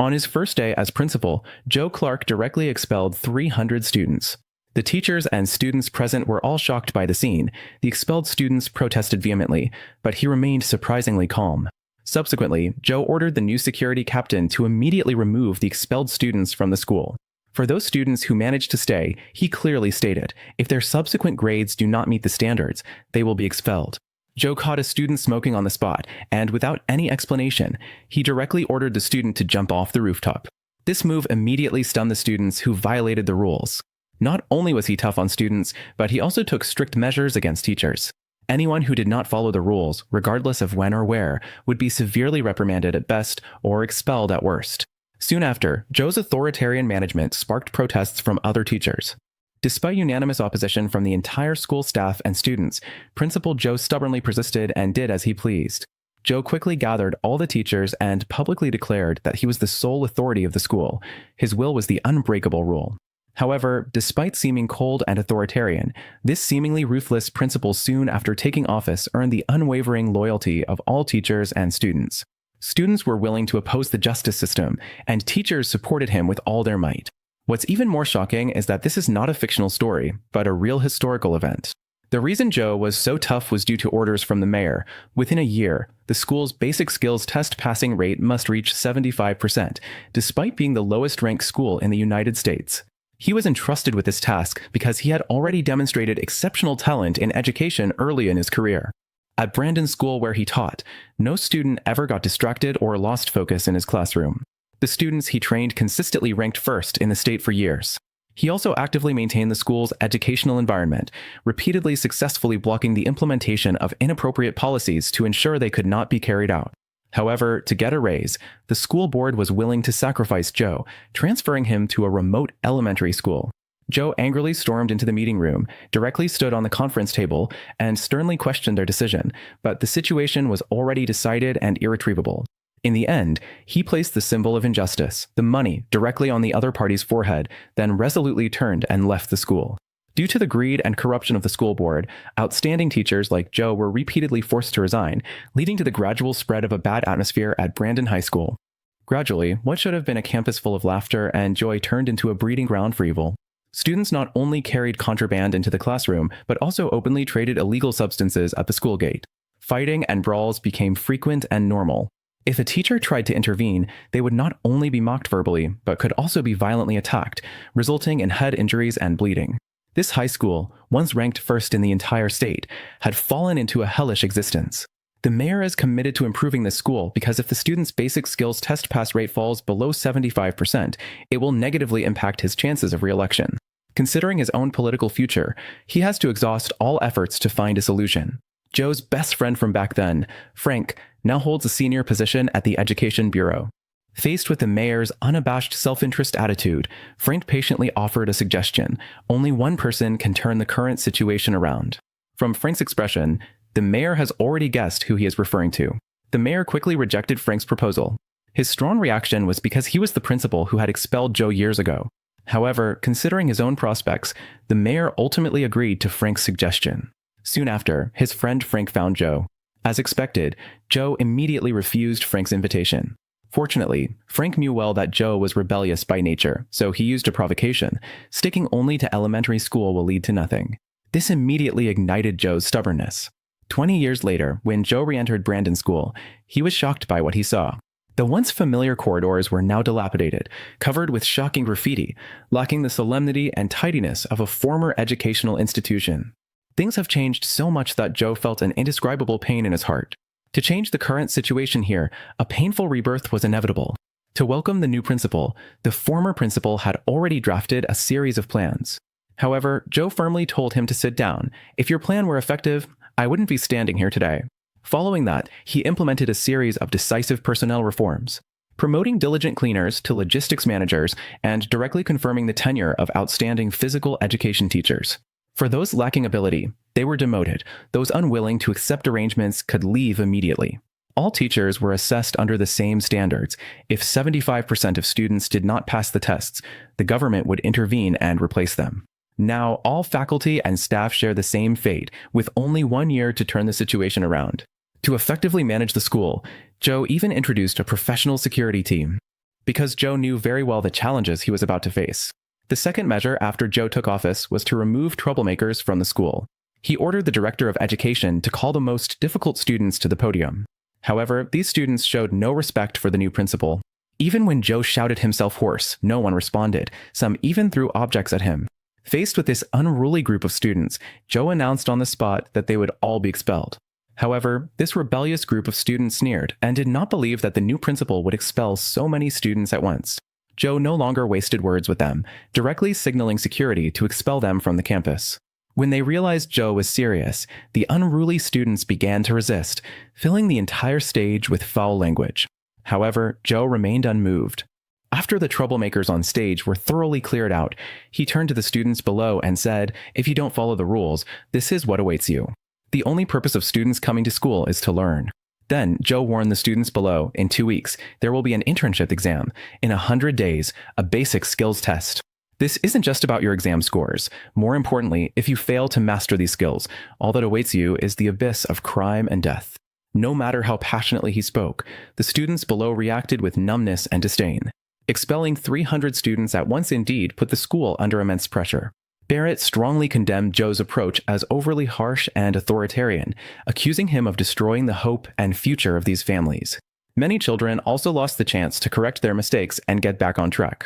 On his first day as principal, Joe Clark directly expelled 300 students. The teachers and students present were all shocked by the scene. The expelled students protested vehemently, but he remained surprisingly calm. Subsequently, Joe ordered the new security captain to immediately remove the expelled students from the school. For those students who managed to stay, he clearly stated, if their subsequent grades do not meet the standards, they will be expelled. Joe caught a student smoking on the spot, and without any explanation, he directly ordered the student to jump off the rooftop. This move immediately stunned the students who violated the rules. Not only was he tough on students, but he also took strict measures against teachers. Anyone who did not follow the rules, regardless of when or where, would be severely reprimanded at best or expelled at worst. Soon after, Joe's authoritarian management sparked protests from other teachers. Despite unanimous opposition from the entire school staff and students, Principal Joe stubbornly persisted and did as he pleased. Joe quickly gathered all the teachers and publicly declared that he was the sole authority of the school. His will was the unbreakable rule. However, despite seeming cold and authoritarian, this seemingly ruthless principal soon after taking office earned the unwavering loyalty of all teachers and students. Students were willing to oppose the justice system, and teachers supported him with all their might. What's even more shocking is that this is not a fictional story, but a real historical event. The reason Joe was so tough was due to orders from the mayor. Within a year, the school's basic skills test passing rate must reach 75%, despite being the lowest-ranked school in the United States. He was entrusted with this task because he had already demonstrated exceptional talent in education early in his career. At Brandon School where he taught, no student ever got distracted or lost focus in his classroom. The students he trained consistently ranked first in the state for years. He also actively maintained the school's educational environment, repeatedly successfully blocking the implementation of inappropriate policies to ensure they could not be carried out. However, to get a raise, the school board was willing to sacrifice Joe, transferring him to a remote elementary school. Joe angrily stormed into the meeting room, directly stood on the conference table, and sternly questioned their decision, but the situation was already decided and irretrievable. In the end, he placed the symbol of injustice, the money, directly on the other party's forehead, then resolutely turned and left the school. Due to the greed and corruption of the school board, outstanding teachers like Joe were repeatedly forced to resign, leading to the gradual spread of a bad atmosphere at Brandon High School. Gradually, what should have been a campus full of laughter and joy turned into a breeding ground for evil. Students not only carried contraband into the classroom, but also openly traded illegal substances at the school gate. Fighting and brawls became frequent and normal. If a teacher tried to intervene, they would not only be mocked verbally, but could also be violently attacked, resulting in head injuries and bleeding. This high school, once ranked first in the entire state, had fallen into a hellish existence. The mayor is committed to improving this school because if the students' basic skills test pass rate falls below 75%, it will negatively impact his chances of re-election. Considering his own political future, he has to exhaust all efforts to find a solution. Joe's best friend from back then, Frank, now holds a senior position at the Education Bureau. Faced with the mayor's unabashed self-interest attitude, Frank patiently offered a suggestion. Only one person can turn the current situation around. From Frank's expression, the mayor has already guessed who he is referring to. The mayor quickly rejected Frank's proposal. His strong reaction was because he was the principal who had expelled Joe years ago. However, considering his own prospects, the mayor ultimately agreed to Frank's suggestion. Soon after, his friend Frank found Joe. As expected, Joe immediately refused Frank's invitation. Fortunately, Frank knew well that Joe was rebellious by nature, so he used a provocation. Sticking only to elementary school will lead to nothing. This immediately ignited Joe's stubbornness. 20 years later, when Joe re-entered Brandon School, he was shocked by what he saw. The once familiar corridors were now dilapidated, covered with shocking graffiti, lacking the solemnity and tidiness of a former educational institution. Things have changed so much that Joe felt an indescribable pain in his heart. To change the current situation here, a painful rebirth was inevitable. To welcome the new principal, the former principal had already drafted a series of plans. However, Joe firmly told him to sit down. If your plan were effective, I wouldn't be standing here today. Following that, he implemented a series of decisive personnel reforms, promoting diligent cleaners to logistics managers and directly confirming the tenure of outstanding physical education teachers. For those lacking ability, they were demoted. Those unwilling to accept arrangements could leave immediately. All teachers were assessed under the same standards. If 75% of students did not pass the tests, the government would intervene and replace them. Now, all faculty and staff share the same fate, with only 1 year to turn the situation around. To effectively manage the school, Joe even introduced a professional security team. because Joe knew very well the challenges he was about to face. The second measure after Joe took office was to remove troublemakers from the school. He ordered the director of education to call the most difficult students to the podium. However, these students showed no respect for the new principal. Even when Joe shouted himself hoarse, no one responded. Some even threw objects at him. Faced with this unruly group of students, Joe announced on the spot that they would all be expelled. However, this rebellious group of students sneered and did not believe that the new principal would expel so many students at once. Joe no longer wasted words with them, directly signaling security to expel them from the campus. When they realized Joe was serious, the unruly students began to resist, filling the entire stage with foul language. However, Joe remained unmoved. After the troublemakers on stage were thoroughly cleared out, he turned to the students below and said, "If you don't follow the rules, this is what awaits you. The only purpose of students coming to school is to learn." Then, Joe warned the students below, in 2 weeks, there will be an internship exam. In 100 days, a basic skills test. This isn't just about your exam scores. More importantly, if you fail to master these skills, all that awaits you is the abyss of crime and death. No matter how passionately he spoke, the students below reacted with numbness and disdain. Expelling 300 students at once indeed put the school under immense pressure. Barrett strongly condemned Joe's approach as overly harsh and authoritarian, accusing him of destroying the hope and future of these families. Many children also lost the chance to correct their mistakes and get back on track.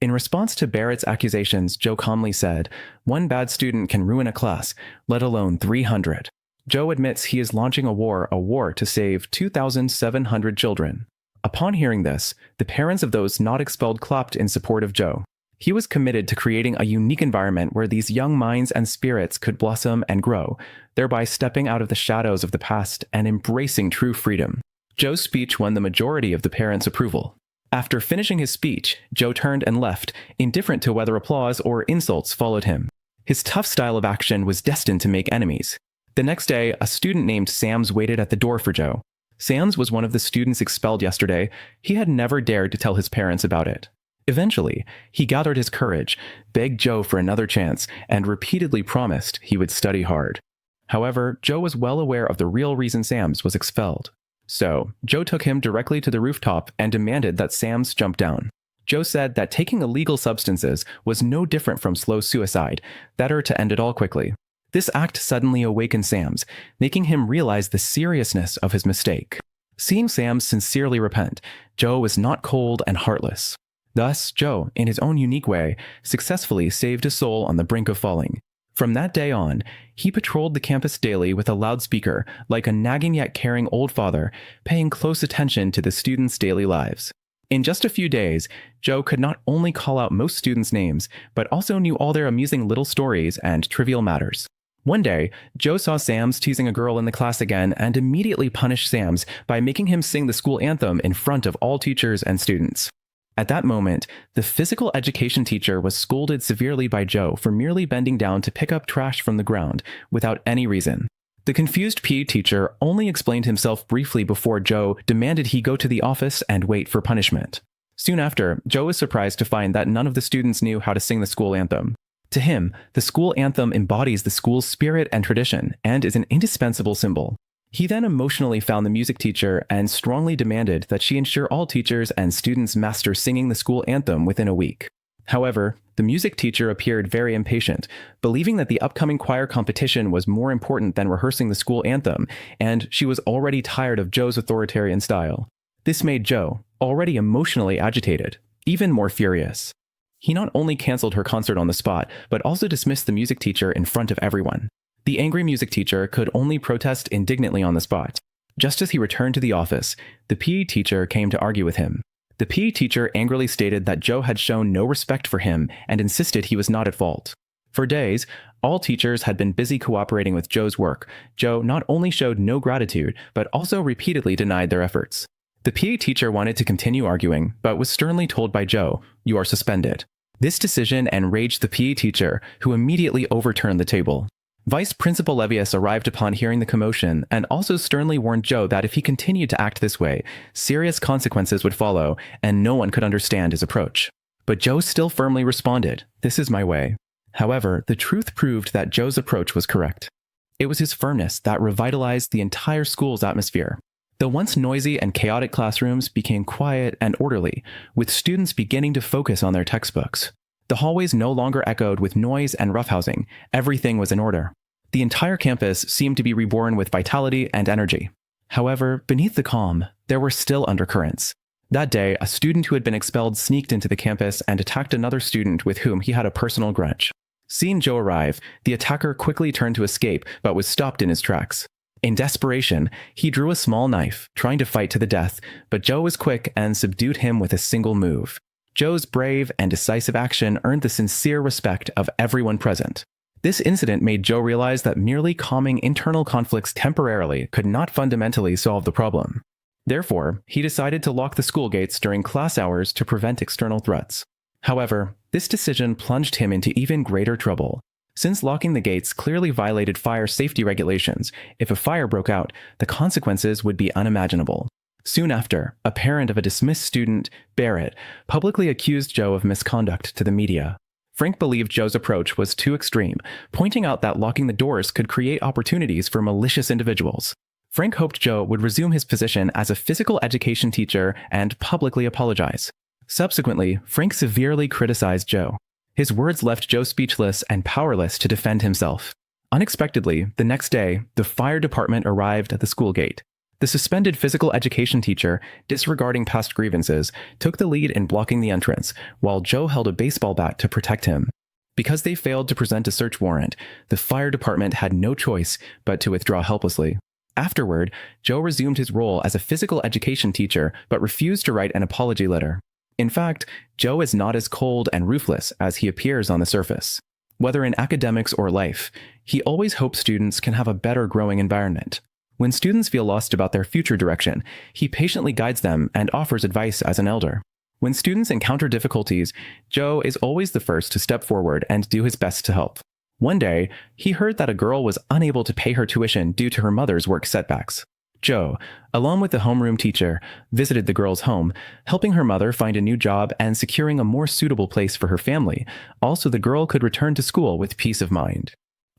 In response to Barrett's accusations, Joe calmly said, "One bad student can ruin a class, let alone 300. Joe admits he is launching a war to save 2,700 children. Upon hearing this, the parents of those not expelled clapped in support of Joe. He was committed to creating a unique environment where these young minds and spirits could blossom and grow, thereby stepping out of the shadows of the past and embracing true freedom. Joe's speech won the majority of the parents' approval. After finishing his speech, Joe turned and left, indifferent to whether applause or insults followed him. His tough style of action was destined to make enemies. The next day, a student named Sams waited at the door for Joe. Sams was one of the students expelled yesterday. He had never dared to tell his parents about it. Eventually, he gathered his courage, begged Joe for another chance, and repeatedly promised he would study hard. However, Joe was well aware of the real reason Sams was expelled. So, Joe took him directly to the rooftop and demanded that Sams jump down. Joe said that taking illegal substances was no different from slow suicide, better to end it all quickly. This act suddenly awakened Sams, making him realize the seriousness of his mistake. Seeing Sams sincerely repent, Joe was not cold and heartless. Thus, Joe, in his own unique way, successfully saved a soul on the brink of falling. From that day on, he patrolled the campus daily with a loudspeaker, like a nagging yet caring old father, paying close attention to the students' daily lives. In just a few days, Joe could not only call out most students' names, but also knew all their amusing little stories and trivial matters. One day, Joe saw Sams teasing a girl in the class again and immediately punished Sams by making him sing the school anthem in front of all teachers and students. At that moment, the physical education teacher was scolded severely by Joe for merely bending down to pick up trash from the ground without any reason. The confused PE teacher only explained himself briefly before Joe demanded he go to the office and wait for punishment. Soon after, Joe was surprised to find that none of the students knew how to sing the school anthem. To him, the school anthem embodies the school's spirit and tradition and is an indispensable symbol. He then emotionally found the music teacher and strongly demanded that she ensure all teachers and students master singing the school anthem within a week. However, the music teacher appeared very impatient, believing that the upcoming choir competition was more important than rehearsing the school anthem, and she was already tired of Joe's authoritarian style. This made Joe, already emotionally agitated, even more furious. He not only canceled her concert on the spot, but also dismissed the music teacher in front of everyone. The angry music teacher could only protest indignantly on the spot. Just as he returned to the office, the PE teacher came to argue with him. The PE teacher angrily stated that Joe had shown no respect for him and insisted he was not at fault. For days, all teachers had been busy cooperating with Joe's work. Joe not only showed no gratitude, but also repeatedly denied their efforts. The PE teacher wanted to continue arguing, but was sternly told by Joe, "You are suspended." This decision enraged the PE teacher, who immediately overturned the table. Vice Principal Levius arrived upon hearing the commotion and also sternly warned Joe that if he continued to act this way, serious consequences would follow and no one could understand his approach. But Joe still firmly responded, "This is my way." However, the truth proved that Joe's approach was correct. It was his firmness that revitalized the entire school's atmosphere. The once noisy and chaotic classrooms became quiet and orderly, with students beginning to focus on their textbooks. The hallways no longer echoed with noise and roughhousing. Everything was in order. The entire campus seemed to be reborn with vitality and energy. However, beneath the calm, there were still undercurrents. That day, a student who had been expelled sneaked into the campus and attacked another student with whom he had a personal grudge. Seeing Joe arrive, the attacker quickly turned to escape but was stopped in his tracks. In desperation, he drew a small knife, trying to fight to the death, but Joe was quick and subdued him with a single move. Joe's brave and decisive action earned the sincere respect of everyone present. This incident made Joe realize that merely calming internal conflicts temporarily could not fundamentally solve the problem. Therefore, he decided to lock the school gates during class hours to prevent external threats. However, this decision plunged him into even greater trouble. Since locking the gates clearly violated fire safety regulations, if a fire broke out, the consequences would be unimaginable. Soon after, a parent of a dismissed student, Barrett, publicly accused Joe of misconduct to the media. Frank believed Joe's approach was too extreme, pointing out that locking the doors could create opportunities for malicious individuals. Frank hoped Joe would resume his position as a physical education teacher and publicly apologize. Subsequently, Frank severely criticized Joe. His words left Joe speechless and powerless to defend himself. Unexpectedly, the next day, the fire department arrived at the school gate. The suspended physical education teacher, disregarding past grievances, took the lead in blocking the entrance, while Joe held a baseball bat to protect him. Because they failed to present a search warrant, the fire department had no choice but to withdraw helplessly. Afterward, Joe resumed his role as a physical education teacher but refused to write an apology letter. In fact, Joe is not as cold and ruthless as he appears on the surface. Whether in academics or life, he always hopes students can have a better growing environment. When students feel lost about their future direction, he patiently guides them and offers advice as an elder. When students encounter difficulties, Joe is always the first to step forward and do his best to help. One day, he heard that a girl was unable to pay her tuition due to her mother's work setbacks. Joe, along with the homeroom teacher, visited the girl's home, helping her mother find a new job and securing a more suitable place for her family. Also, the girl could return to school with peace of mind.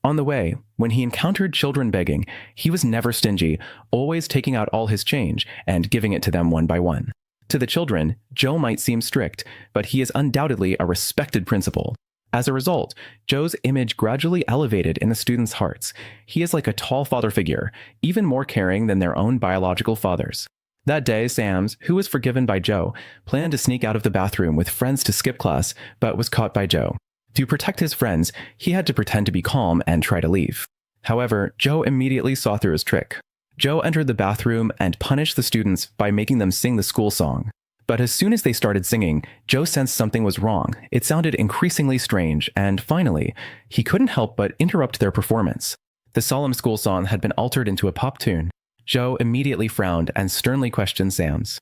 On the way, when he encountered children begging, he was never stingy, always taking out all his change and giving it to them one by one. To the children, Joe might seem strict, but he is undoubtedly a respected principal. As a result, Joe's image gradually elevated in the students' hearts. He is like a tall father figure, even more caring than their own biological fathers. That day, Sams, who was forgiven by Joe, planned to sneak out of the bathroom with friends to skip class, but was caught by Joe. To protect his friends, he had to pretend to be calm and try to leave. However, Joe immediately saw through his trick. Joe entered the bathroom and punished the students by making them sing the school song. But as soon as they started singing, Joe sensed something was wrong. It sounded increasingly strange, and finally, he couldn't help but interrupt their performance. The solemn school song had been altered into a pop tune. Joe immediately frowned and sternly questioned Sams.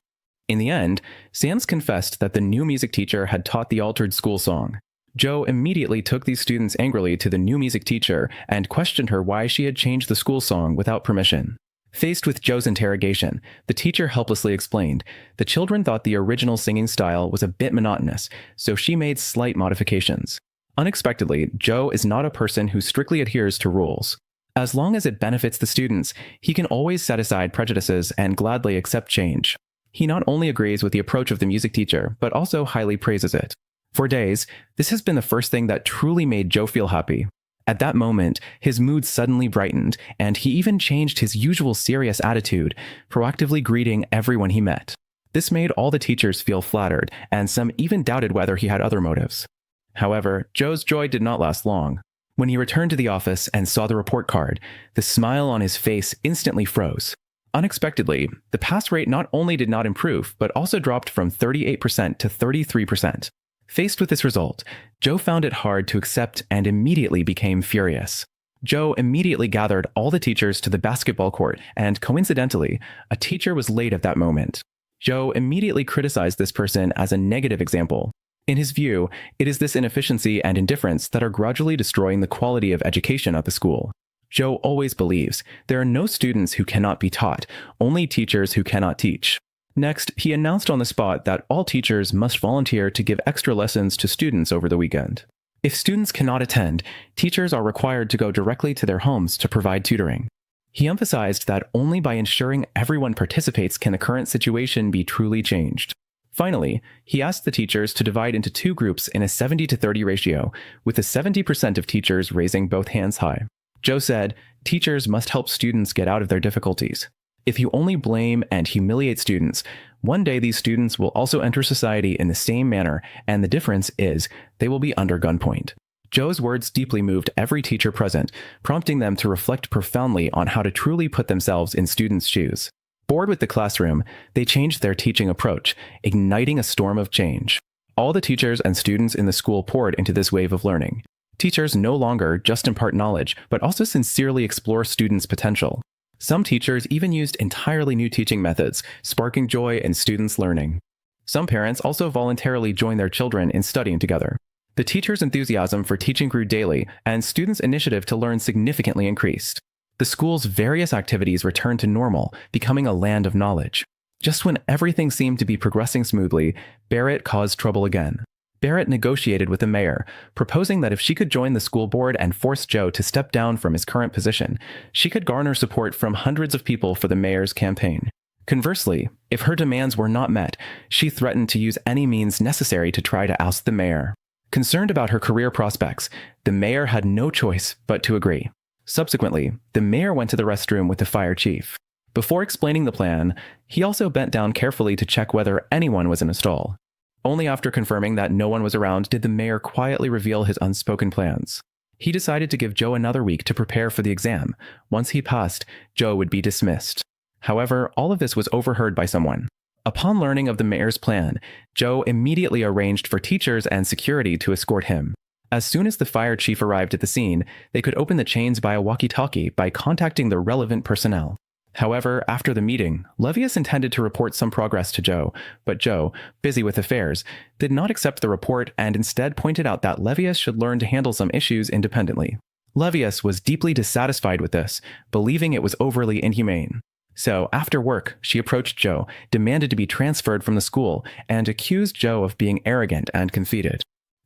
In the end, Sams confessed that the new music teacher had taught the altered school song. Joe immediately took these students angrily to the new music teacher and questioned her why she had changed the school song without permission. Faced with Joe's interrogation, the teacher helplessly explained, the children thought the original singing style was a bit monotonous, so she made slight modifications. Unexpectedly, Joe is not a person who strictly adheres to rules. As long as it benefits the students, he can always set aside prejudices and gladly accept change. He not only agrees with the approach of the music teacher, but also highly praises it. For days, this has been the first thing that truly made Joe feel happy. At that moment, his mood suddenly brightened, and he even changed his usual serious attitude, proactively greeting everyone he met. This made all the teachers feel flattered, and some even doubted whether he had other motives. However, Joe's joy did not last long. When he returned to the office and saw the report card, the smile on his face instantly froze. Unexpectedly, the pass rate not only did not improve, but also dropped from 38% to 33%. Faced with this result, Joe found it hard to accept and immediately became furious. Joe immediately gathered all the teachers to the basketball court, and coincidentally, a teacher was late at that moment. Joe immediately criticized this person as a negative example. In his view, it is this inefficiency and indifference that are gradually destroying the quality of education at the school. Joe always believes there are no students who cannot be taught, only teachers who cannot teach. Next, he announced on the spot that all teachers must volunteer to give extra lessons to students over the weekend. If students cannot attend, teachers are required to go directly to their homes to provide tutoring. He emphasized that only by ensuring everyone participates can the current situation be truly changed. Finally, he asked the teachers to divide into two groups in a 70-30 ratio, with the 70% of teachers raising both hands high. Joe said, "Teachers must help students get out of their difficulties. If you only blame and humiliate students, one day these students will also enter society in the same manner, and the difference is they will be under gunpoint." Joe's words deeply moved every teacher present, prompting them to reflect profoundly on how to truly put themselves in students' shoes. Bored with the classroom, they changed their teaching approach, igniting a storm of change. All the teachers and students in the school poured into this wave of learning. Teachers no longer just impart knowledge, but also sincerely explore students' potential. Some teachers even used entirely new teaching methods, sparking joy in students' learning. Some parents also voluntarily joined their children in studying together. The teachers' enthusiasm for teaching grew daily, and students' initiative to learn significantly increased. The school's various activities returned to normal, becoming a land of knowledge. Just when everything seemed to be progressing smoothly, Barrett caused trouble again. Barrett negotiated with the mayor, proposing that if she could join the school board and force Joe to step down from his current position, she could garner support from hundreds of people for the mayor's campaign. Conversely, if her demands were not met, she threatened to use any means necessary to try to oust the mayor. Concerned about her career prospects, the mayor had no choice but to agree. Subsequently, the mayor went to the restroom with the fire chief. Before explaining the plan, he also bent down carefully to check whether anyone was in a stall. Only after confirming that no one was around did the mayor quietly reveal his unspoken plans. He decided to give Joe another week to prepare for the exam. Once he passed, Joe would be dismissed. However, all of this was overheard by someone. Upon learning of the mayor's plan, Joe immediately arranged for teachers and security to escort him. As soon as the fire chief arrived at the scene, they could open the chains via walkie-talkie by contacting the relevant personnel. However, after the meeting, Levius intended to report some progress to Joe, but Joe, busy with affairs, did not accept the report and instead pointed out that Levius should learn to handle some issues independently. Levius was deeply dissatisfied with this, believing it was overly inhumane. So, after work, she approached Joe, demanded to be transferred from the school, and accused Joe of being arrogant and conceited.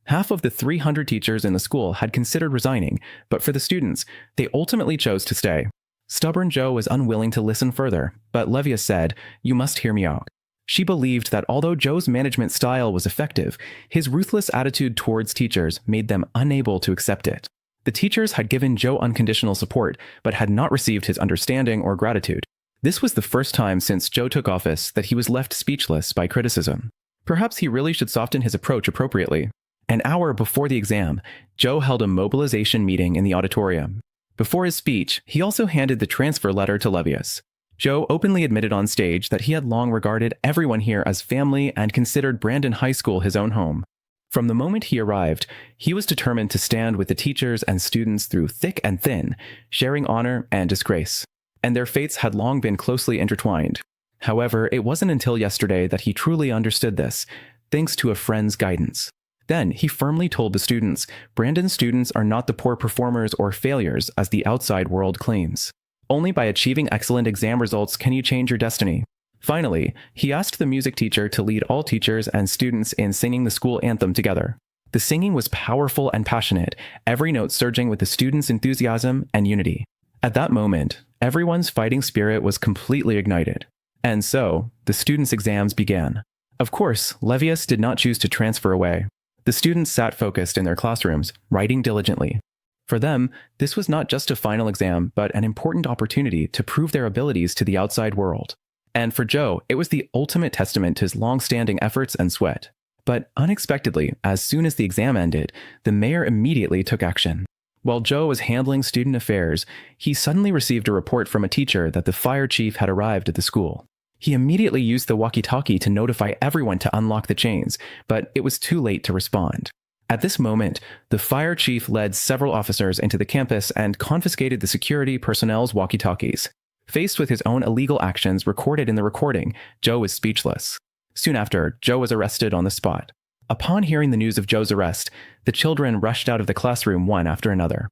Half of the 300 teachers in the school had considered resigning, but for the students, they ultimately chose to stay. Stubborn Joe was unwilling to listen further, but Levius said, "You must hear me out." She believed that although Joe's management style was effective, his ruthless attitude towards teachers made them unable to accept it. The teachers had given Joe unconditional support, but had not received his understanding or gratitude. This was the first time since Joe took office that he was left speechless by criticism. Perhaps he really should soften his approach appropriately. An hour before the exam, Joe held a mobilization meeting in the auditorium. Before his speech, he also handed the transfer letter to Levius. Joe openly admitted on stage that he had long regarded everyone here as family and considered Brandon High School his own home. From the moment he arrived, he was determined to stand with the teachers and students through thick and thin, sharing honor and disgrace. And their fates had long been closely intertwined. However, it wasn't until yesterday that he truly understood this, thanks to a friend's guidance. Then, he firmly told the students, Brandon's students are not the poor performers or failures as the outside world claims. Only by achieving excellent exam results can you change your destiny. Finally, he asked the music teacher to lead all teachers and students in singing the school anthem together. The singing was powerful and passionate, every note surging with the students' enthusiasm and unity. At that moment, everyone's fighting spirit was completely ignited. And so, the students' exams began. Of course, Levius did not choose to transfer away. The students sat focused in their classrooms, writing diligently. For them, this was not just a final exam, but an important opportunity to prove their abilities to the outside world. And for Joe, it was the ultimate testament to his long-standing efforts and sweat. But unexpectedly, as soon as the exam ended, the mayor immediately took action. While Joe was handling student affairs, he suddenly received a report from a teacher that the fire chief had arrived at the school. He immediately used the walkie-talkie to notify everyone to unlock the chains, but it was too late to respond. At this moment, the fire chief led several officers into the campus and confiscated the security personnel's walkie-talkies. Faced with his own illegal actions recorded in the recording, Joe was speechless. Soon after, Joe was arrested on the spot. Upon hearing the news of Joe's arrest, the children rushed out of the classroom one after another.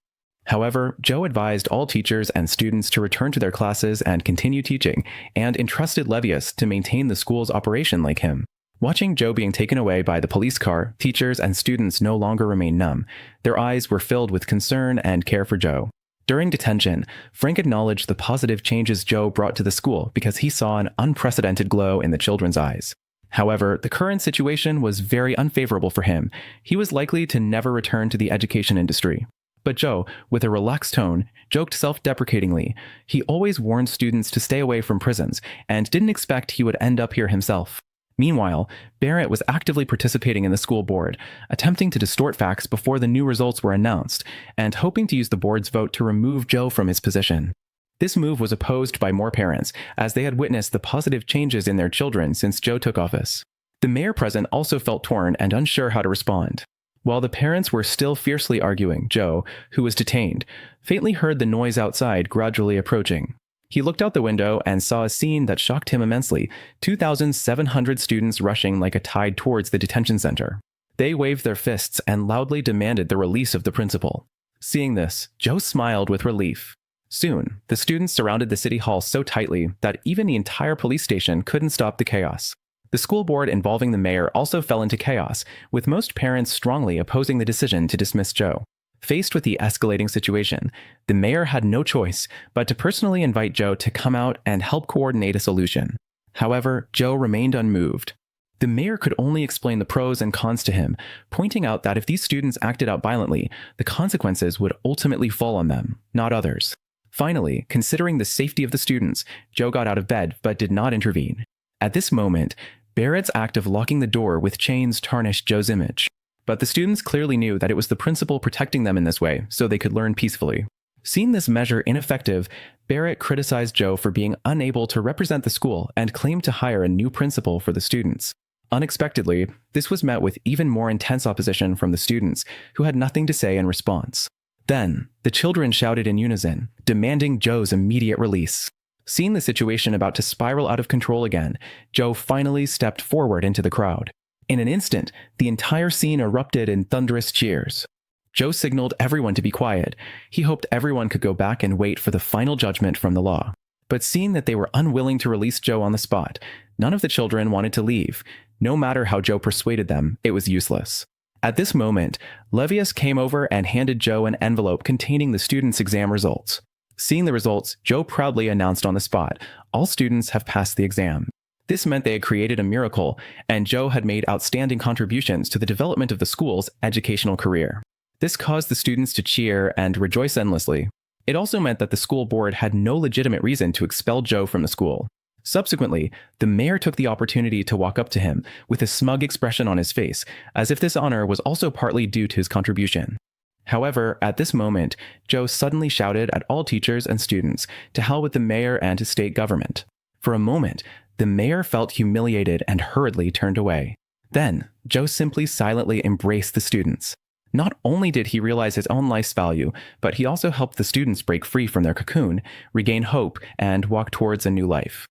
However, Joe advised all teachers and students to return to their classes and continue teaching, and entrusted Levius to maintain the school's operation like him. Watching Joe being taken away by the police car, teachers and students no longer remained numb. Their eyes were filled with concern and care for Joe. During detention, Frank acknowledged the positive changes Joe brought to the school because he saw an unprecedented glow in the children's eyes. However, the current situation was very unfavorable for him. He was likely to never return to the education industry. But Joe, with a relaxed tone, joked self-deprecatingly. He always warned students to stay away from prisons and didn't expect he would end up here himself. Meanwhile, Barrett was actively participating in the school board, attempting to distort facts before the new results were announced, and hoping to use the board's vote to remove Joe from his position. This move was opposed by more parents, as they had witnessed the positive changes in their children since Joe took office. The mayor present also felt torn and unsure how to respond. While the parents were still fiercely arguing, Joe, who was detained, faintly heard the noise outside gradually approaching. He looked out the window and saw a scene that shocked him immensely: 2,700 students rushing like a tide towards the detention center. They waved their fists and loudly demanded the release of the principal. Seeing this, Joe smiled with relief. Soon, the students surrounded the city hall so tightly that even the entire police station couldn't stop the chaos. The school board involving the mayor also fell into chaos, with most parents strongly opposing the decision to dismiss Joe. Faced with the escalating situation, the mayor had no choice but to personally invite Joe to come out and help coordinate a solution. However, Joe remained unmoved. The mayor could only explain the pros and cons to him, pointing out that if these students acted out violently, the consequences would ultimately fall on them, not others. Finally, considering the safety of the students, Joe got out of bed but did not intervene. At this moment, Barrett's act of locking the door with chains tarnished Joe's image. But the students clearly knew that it was the principal protecting them in this way, so they could learn peacefully. Seeing this measure ineffective, Barrett criticized Joe for being unable to represent the school and claimed to hire a new principal for the students. Unexpectedly, this was met with even more intense opposition from the students, who had nothing to say in response. Then, the children shouted in unison, demanding Joe's immediate release. Seeing the situation about to spiral out of control again, Joe finally stepped forward into the crowd. In an instant, the entire scene erupted in thunderous cheers. Joe signaled everyone to be quiet. He hoped everyone could go back and wait for the final judgment from the law. But seeing that they were unwilling to release Joe on the spot, none of the children wanted to leave. No matter how Joe persuaded them, it was useless. At this moment, Levius came over and handed Joe an envelope containing the students' exam results. Seeing the results, Joe proudly announced on the spot, "All students have passed the exam." This meant they had created a miracle, and Joe had made outstanding contributions to the development of the school's educational career. This caused the students to cheer and rejoice endlessly. It also meant that the school board had no legitimate reason to expel Joe from the school. Subsequently, the mayor took the opportunity to walk up to him with a smug expression on his face, as if this honor was also partly due to his contribution. However, at this moment, Joe suddenly shouted at all teachers and students to hell with the mayor and his state government. For a moment, the mayor felt humiliated and hurriedly turned away. Then, Joe simply silently embraced the students. Not only did he realize his own life's value, but he also helped the students break free from their cocoon, regain hope, and walk towards a new life.